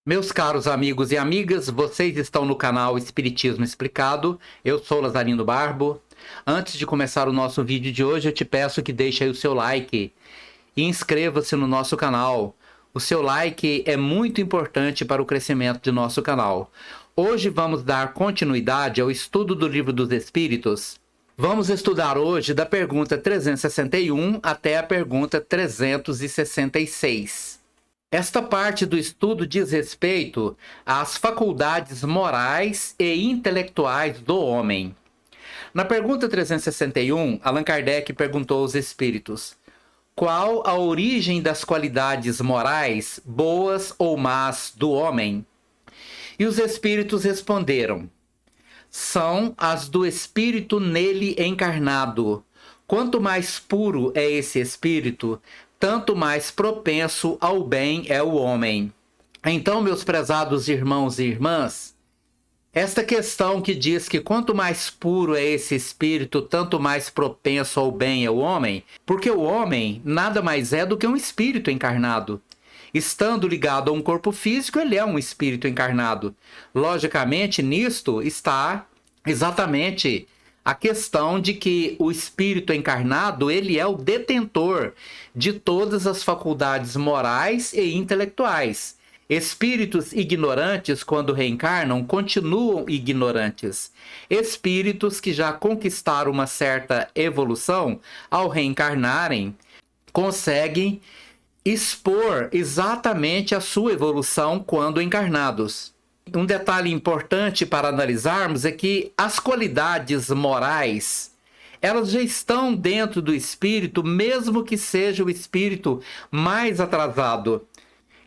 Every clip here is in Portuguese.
Meus caros amigos e amigas, vocês estão no canal Espiritismo Explicado. Eu sou Lazarino Barbo. Antes de começar o nosso vídeo de hoje, eu te peço que deixe aí o seu like e inscreva-se no nosso canal. O seu like é muito importante para o crescimento de nosso canal. Hoje vamos dar continuidade ao estudo do Livro dos Espíritos. Vamos estudar hoje da pergunta 361 até a pergunta 366. Esta parte do estudo diz respeito às faculdades morais e intelectuais do homem. Na pergunta 361, Allan Kardec perguntou aos espíritos: qual a origem das qualidades morais, boas ou más, do homem? E os espíritos responderam: são as do espírito nele encarnado. Quanto mais puro é esse espírito, tanto mais propenso ao bem é o homem. Então, meus prezados irmãos e irmãs, esta questão que diz que quanto mais puro é esse espírito, tanto mais propenso ao bem é o homem, porque o homem nada mais é do que um espírito encarnado. Estando ligado a um corpo físico, ele é um espírito encarnado. Logicamente, nisto está exatamente a questão de que o espírito encarnado, ele é o detentor de todas as faculdades morais e intelectuais. Espíritos ignorantes, quando reencarnam, continuam ignorantes. Espíritos que já conquistaram uma certa evolução, ao reencarnarem, conseguem expor exatamente a sua evolução quando encarnados. Um detalhe importante para analisarmos é que as qualidades morais, elas já estão dentro do espírito, mesmo que seja o espírito mais atrasado.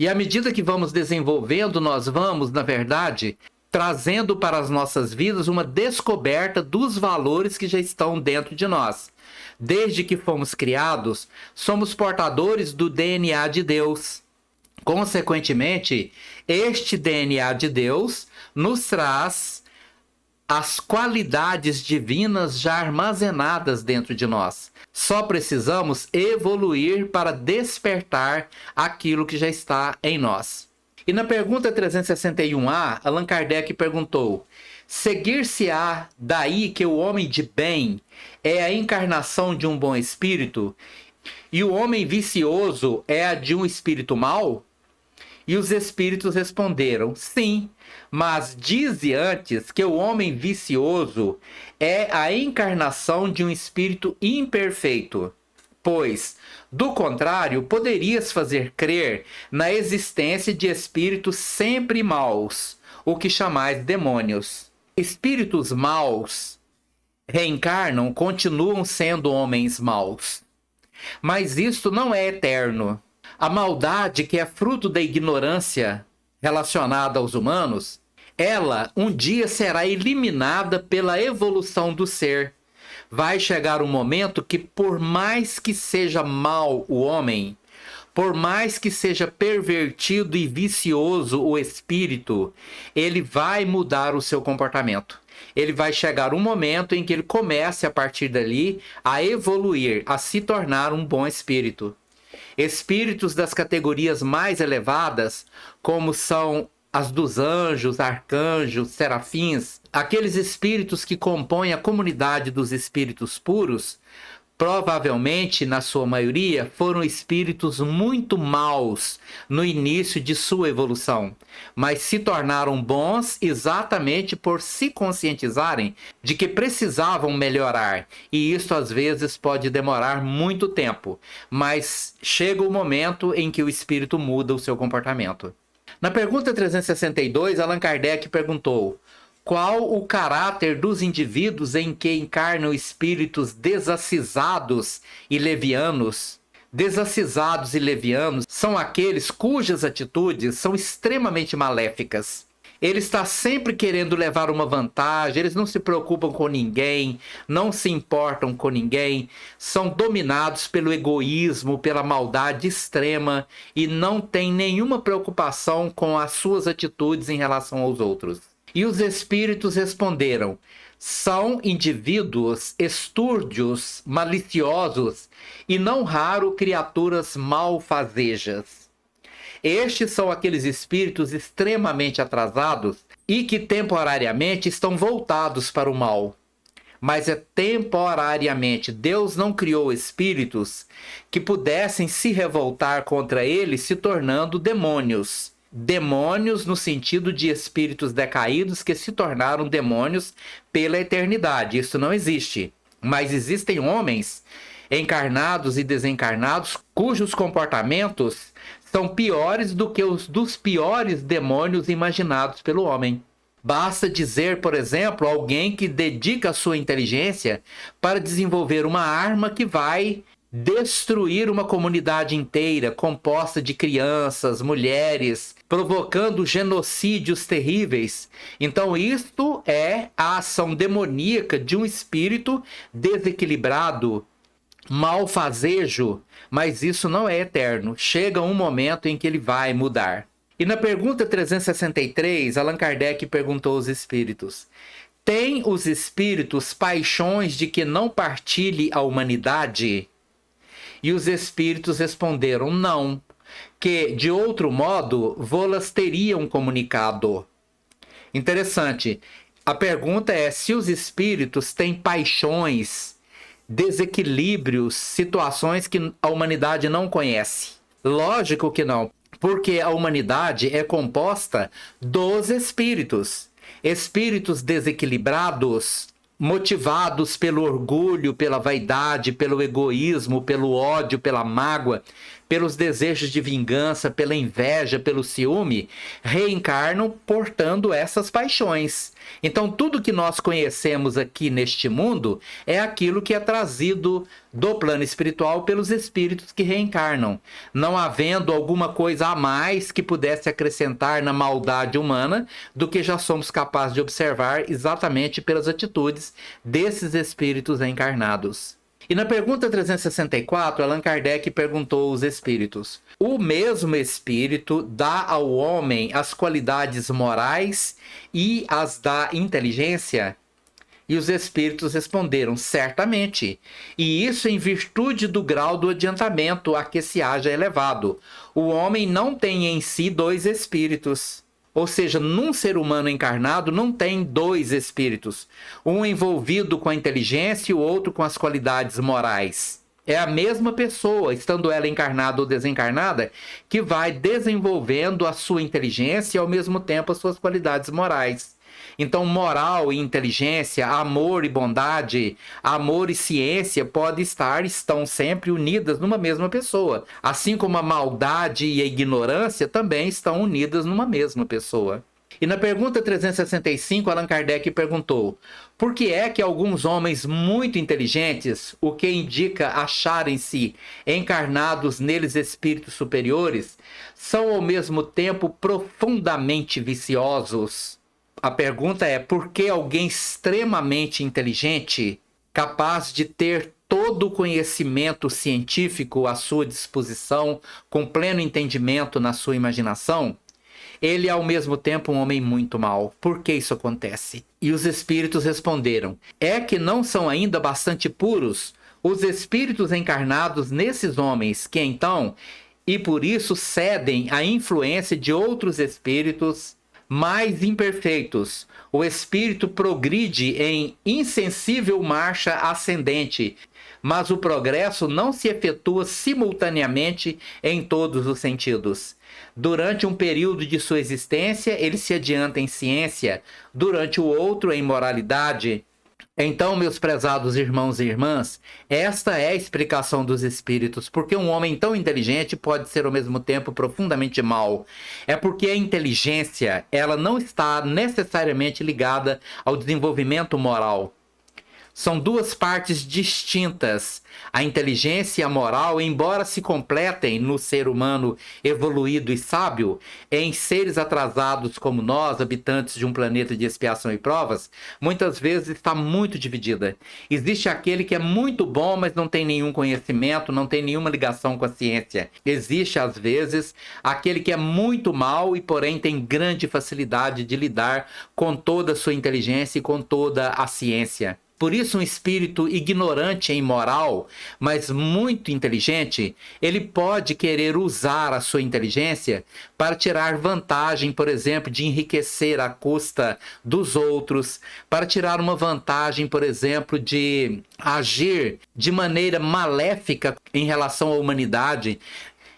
E à medida que vamos desenvolvendo, nós vamos, na verdade, trazendo para as nossas vidas uma descoberta dos valores que já estão dentro de nós. Desde que fomos criados, somos portadores do DNA de Deus. Consequentemente, este DNA de Deus nos traz as qualidades divinas já armazenadas dentro de nós. Só precisamos evoluir para despertar aquilo que já está em nós. E na pergunta 361A, Allan Kardec perguntou: seguir-se-á daí que o homem de bem é a encarnação de um bom espírito e o homem vicioso é a de um espírito mau? E os espíritos responderam: sim, mas dize antes que o homem vicioso é a encarnação de um espírito imperfeito. Pois, do contrário, poderias fazer crer na existência de espíritos sempre maus, o que chamais demônios. Espíritos maus reencarnam, continuam sendo homens maus. Mas isto não é eterno. A maldade, que é fruto da ignorância relacionada aos humanos, ela um dia será eliminada pela evolução do ser. Vai chegar um momento que, por mais que seja mau o homem, por mais que seja pervertido e vicioso o espírito, ele vai mudar o seu comportamento. Ele vai chegar um momento em que ele comece, a partir dali, a evoluir, a se tornar um bom espírito. Espíritos das categorias mais elevadas, como são as dos anjos, arcanjos, serafins, aqueles espíritos que compõem a comunidade dos espíritos puros, provavelmente, na sua maioria, foram espíritos muito maus no início de sua evolução, mas se tornaram bons exatamente por se conscientizarem de que precisavam melhorar. E isso às vezes pode demorar muito tempo, mas chega o momento em que o espírito muda o seu comportamento. Na pergunta 362, Allan Kardec perguntou: qual o caráter dos indivíduos em que encarnam espíritos desacisados e levianos? Desacisados e levianos são aqueles cujas atitudes são extremamente maléficas. Ele está sempre querendo levar uma vantagem, eles não se preocupam com ninguém, não se importam com ninguém, são dominados pelo egoísmo, pela maldade extrema e não têm nenhuma preocupação com as suas atitudes em relação aos outros. E os espíritos responderam: são indivíduos estúrdios, maliciosos e não raro criaturas malfazejas. Estes são aqueles espíritos extremamente atrasados e que temporariamente estão voltados para o mal. Mas é temporariamente. Deus não criou espíritos que pudessem se revoltar contra ele, se tornando demônios. Demônios no sentido de espíritos decaídos que se tornaram demônios pela eternidade. Isso não existe. Mas existem homens encarnados e desencarnados cujos comportamentos são piores do que os dos piores demônios imaginados pelo homem. Basta dizer, por exemplo, alguém que dedica a sua inteligência para desenvolver uma arma que vai destruir uma comunidade inteira, composta de crianças, mulheres, provocando genocídios terríveis. Então, isto é a ação demoníaca de um espírito desequilibrado, malfazejo, mas isso não é eterno. Chega um momento em que ele vai mudar. E na pergunta 363, Allan Kardec perguntou aos espíritos: têm os espíritos paixões de que não partilhe a humanidade? E os espíritos responderam: não, que de outro modo vô-las teriam comunicado. Interessante. A pergunta é se os espíritos têm paixões, desequilíbrios, situações que a humanidade não conhece. Lógico que não. Porque a humanidade é composta dos espíritos. Espíritos desequilibrados, motivados pelo orgulho, pela vaidade, pelo egoísmo, pelo ódio, pela mágoa, pelos desejos de vingança, pela inveja, pelo ciúme, reencarnam portando essas paixões. Então, tudo que nós conhecemos aqui neste mundo é aquilo que é trazido do plano espiritual pelos espíritos que reencarnam, não havendo alguma coisa a mais que pudesse acrescentar na maldade humana do que já somos capazes de observar exatamente pelas atitudes desses espíritos encarnados. E na pergunta 364, Allan Kardec perguntou aos espíritos: o mesmo espírito dá ao homem as qualidades morais e as da inteligência? E os espíritos responderam: certamente, e isso em virtude do grau do adiantamento a que se haja elevado. O homem não tem em si dois espíritos. Ou seja, num ser humano encarnado não tem dois espíritos, um envolvido com a inteligência e o outro com as qualidades morais. É a mesma pessoa, estando ela encarnada ou desencarnada, que vai desenvolvendo a sua inteligência e ao mesmo tempo as suas qualidades morais. Então, moral e inteligência, amor e bondade, amor e ciência estão sempre unidas numa mesma pessoa. Assim como a maldade e a ignorância também estão unidas numa mesma pessoa. E na pergunta 365, Allan Kardec perguntou: por que é que alguns homens muito inteligentes, o que indica acharem-se encarnados neles espíritos superiores, são ao mesmo tempo profundamente viciosos? A pergunta é: por que alguém extremamente inteligente, capaz de ter todo o conhecimento científico à sua disposição, com pleno entendimento na sua imaginação, ele é ao mesmo tempo um homem muito mau? Por que isso acontece? E os espíritos responderam: é que não são ainda bastante puros os espíritos encarnados nesses homens, que então, e por isso cedem à influência de outros espíritos mais imperfeitos. O espírito progride em insensível marcha ascendente, mas o progresso não se efetua simultaneamente em todos os sentidos. Durante um período de sua existência, ele se adianta em ciência, durante o outro em moralidade. Então, meus prezados irmãos e irmãs, esta é a explicação dos espíritos, porque um homem tão inteligente pode ser ao mesmo tempo profundamente mau. É porque a inteligência, ela não está necessariamente ligada ao desenvolvimento moral. São duas partes distintas. A inteligência e a moral, embora se completem no ser humano evoluído e sábio, em seres atrasados como nós, habitantes de um planeta de expiação e provas, muitas vezes está muito dividida. Existe aquele que é muito bom, mas não tem nenhum conhecimento, não tem nenhuma ligação com a ciência. Existe, às vezes, aquele que é muito mau e, porém, tem grande facilidade de lidar com toda a sua inteligência e com toda a ciência. Por isso, um espírito ignorante em moral, mas muito inteligente, ele pode querer usar a sua inteligência para tirar vantagem, por exemplo, de enriquecer à custa dos outros, para tirar uma vantagem, por exemplo, de agir de maneira maléfica em relação à humanidade.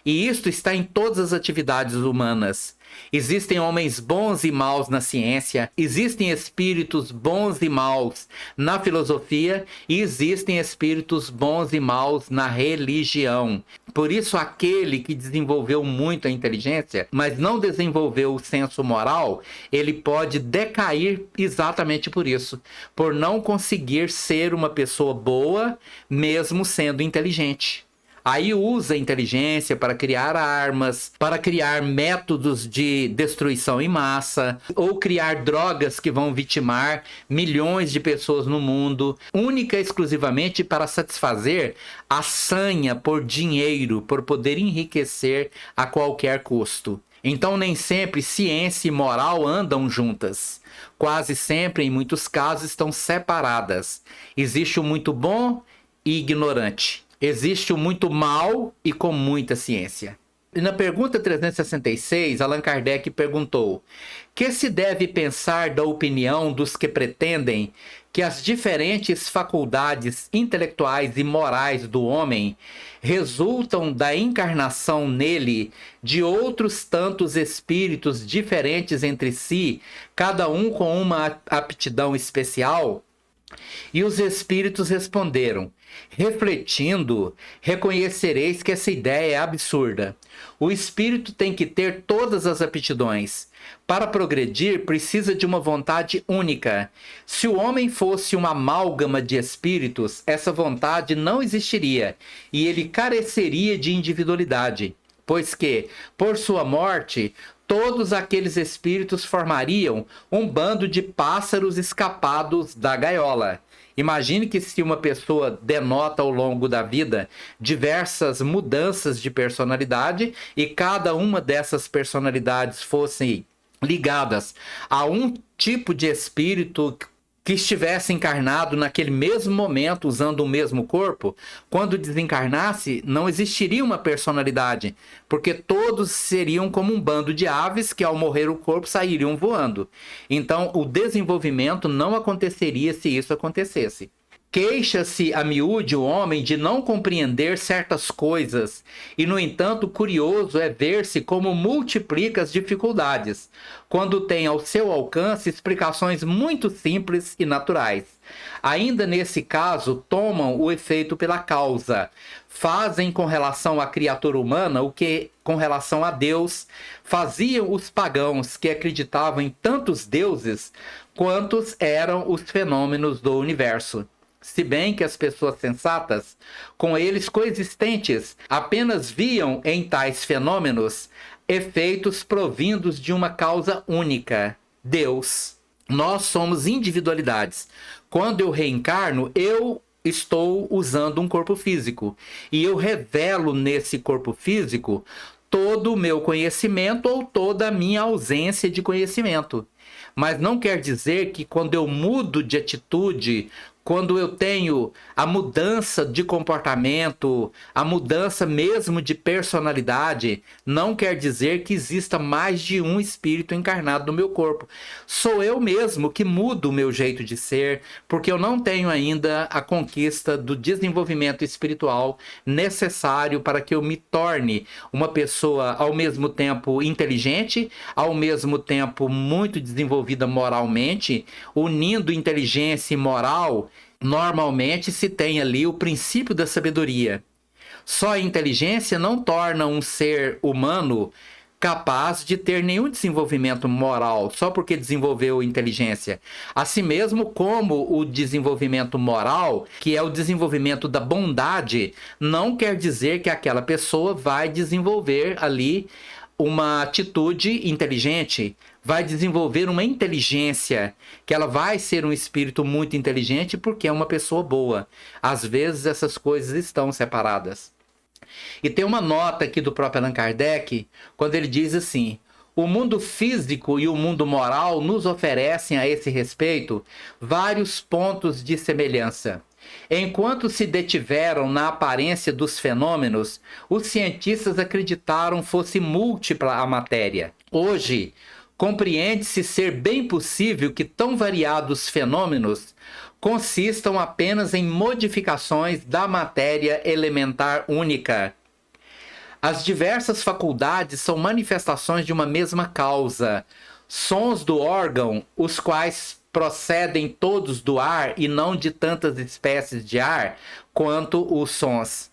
E isto está em todas as atividades humanas. Existem homens bons e maus na ciência, existem espíritos bons e maus na filosofia e existem espíritos bons e maus na religião. Por isso, aquele que desenvolveu muito a inteligência, mas não desenvolveu o senso moral, ele pode decair exatamente por isso, por não conseguir ser uma pessoa boa, mesmo sendo inteligente. Aí usa a inteligência para criar armas, para criar métodos de destruição em massa, ou criar drogas que vão vitimar milhões de pessoas no mundo, única e exclusivamente para satisfazer a sanha por dinheiro, por poder enriquecer a qualquer custo. Então, nem sempre ciência e moral andam juntas. Quase sempre, em muitos casos, estão separadas. Existe o muito bom e ignorante. Existe o muito mal e com muita ciência. E na pergunta 366, Allan Kardec perguntou: que se deve pensar da opinião dos que pretendem que as diferentes faculdades intelectuais e morais do homem resultam da encarnação nele de outros tantos espíritos diferentes entre si, cada um com uma aptidão especial? E os espíritos responderam: refletindo, reconhecereis que essa ideia é absurda. O espírito tem que ter todas as aptidões. Para progredir, precisa de uma vontade única. Se o homem fosse uma amálgama de espíritos, essa vontade não existiria e ele careceria de individualidade, pois que, por sua morte, todos aqueles espíritos formariam um bando de pássaros escapados da gaiola. Imagine que se uma pessoa denota ao longo da vida diversas mudanças de personalidade e cada uma dessas personalidades fossem ligadas a um tipo de espírito que estivesse encarnado naquele mesmo momento, usando o mesmo corpo, quando desencarnasse, não existiria uma personalidade, porque todos seriam como um bando de aves que, ao morrer o corpo, sairiam voando. Então, o desenvolvimento não aconteceria se isso acontecesse. Queixa-se a miúde o homem de não compreender certas coisas, e no entanto curioso é ver-se como multiplica as dificuldades, quando tem ao seu alcance explicações muito simples e naturais. Ainda nesse caso, tomam o efeito pela causa, fazem com relação à criatura humana o que com relação a Deus faziam os pagãos que acreditavam em tantos deuses quantos eram os fenômenos do universo. Se bem que as pessoas sensatas, com eles coexistentes, apenas viam em tais fenômenos efeitos provindos de uma causa única, Deus. Nós somos individualidades. Quando eu reencarno, eu estou usando um corpo físico. E eu revelo nesse corpo físico todo o meu conhecimento ou toda a minha ausência de conhecimento. Mas não quer dizer que quando eu mudo de atitude, quando eu tenho a mudança de comportamento, a mudança mesmo de personalidade, não quer dizer que exista mais de um espírito encarnado no meu corpo. Sou eu mesmo que mudo o meu jeito de ser, porque eu não tenho ainda a conquista do desenvolvimento espiritual necessário para que eu me torne uma pessoa ao mesmo tempo inteligente, ao mesmo tempo muito desenvolvida moralmente, unindo inteligência e moral. Normalmente se tem ali o princípio da sabedoria. Só a inteligência não torna um ser humano capaz de ter nenhum desenvolvimento moral, só porque desenvolveu inteligência. Assim mesmo como o desenvolvimento moral, que é o desenvolvimento da bondade, não quer dizer que aquela pessoa vai desenvolver ali uma atitude inteligente, vai desenvolver uma inteligência, que ela vai ser um espírito muito inteligente porque é uma pessoa boa. Às vezes essas coisas estão separadas. E tem uma nota aqui do próprio Allan Kardec, quando ele diz assim: O mundo físico e o mundo moral nos oferecem a esse respeito vários pontos de semelhança. Enquanto se detiveram na aparência dos fenômenos, os cientistas acreditaram fosse múltipla a matéria. Hoje, compreende-se ser bem possível que tão variados fenômenos consistam apenas em modificações da matéria elementar única. As diversas faculdades são manifestações de uma mesma causa. Sons do órgão, os quais procedem todos do ar e não de tantas espécies de ar quanto os sons.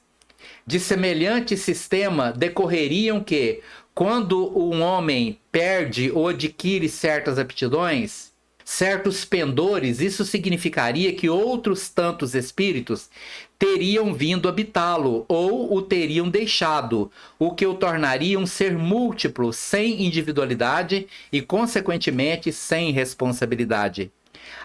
De semelhante sistema decorreriam que, quando um homem perde ou adquire certas aptidões, certos pendores, isso significaria que outros tantos espíritos teriam vindo habitá-lo ou o teriam deixado, o que o tornaria um ser múltiplo, sem individualidade e, consequentemente, sem responsabilidade.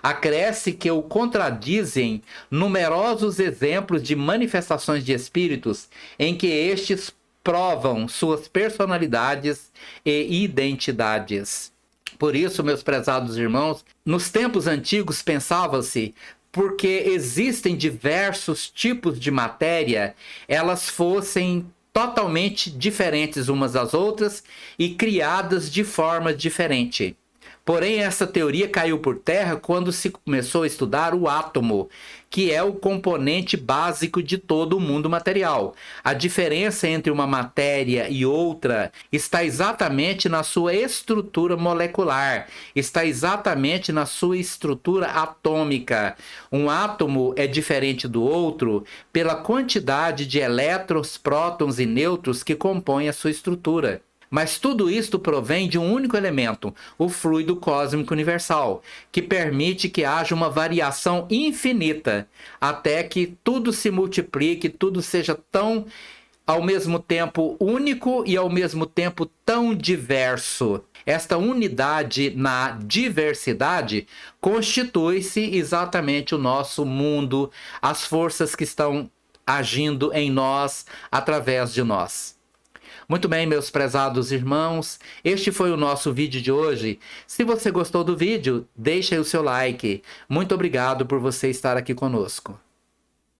Acresce que o contradizem numerosos exemplos de manifestações de espíritos em que estes provam suas personalidades e identidades. Por isso, meus prezados irmãos, nos tempos antigos pensava-se, porque existem diversos tipos de matéria, elas fossem totalmente diferentes umas das outras e criadas de forma diferente. Porém, essa teoria caiu por terra quando se começou a estudar o átomo, que é o componente básico de todo o mundo material. A diferença entre uma matéria e outra está exatamente na sua estrutura molecular, está exatamente na sua estrutura atômica. Um átomo é diferente do outro pela quantidade de elétrons, prótons e nêutrons que compõem a sua estrutura. Mas tudo isto provém de um único elemento, o fluido cósmico universal, que permite que haja uma variação infinita, até que tudo se multiplique, tudo seja tão, ao mesmo tempo, único e ao mesmo tempo tão diverso. Esta unidade na diversidade constitui-se exatamente o nosso mundo, as forças que estão agindo em nós, através de nós. Muito bem, meus prezados irmãos, este foi o nosso vídeo de hoje. Se você gostou do vídeo, deixe aí o seu like. Muito obrigado por você estar aqui conosco.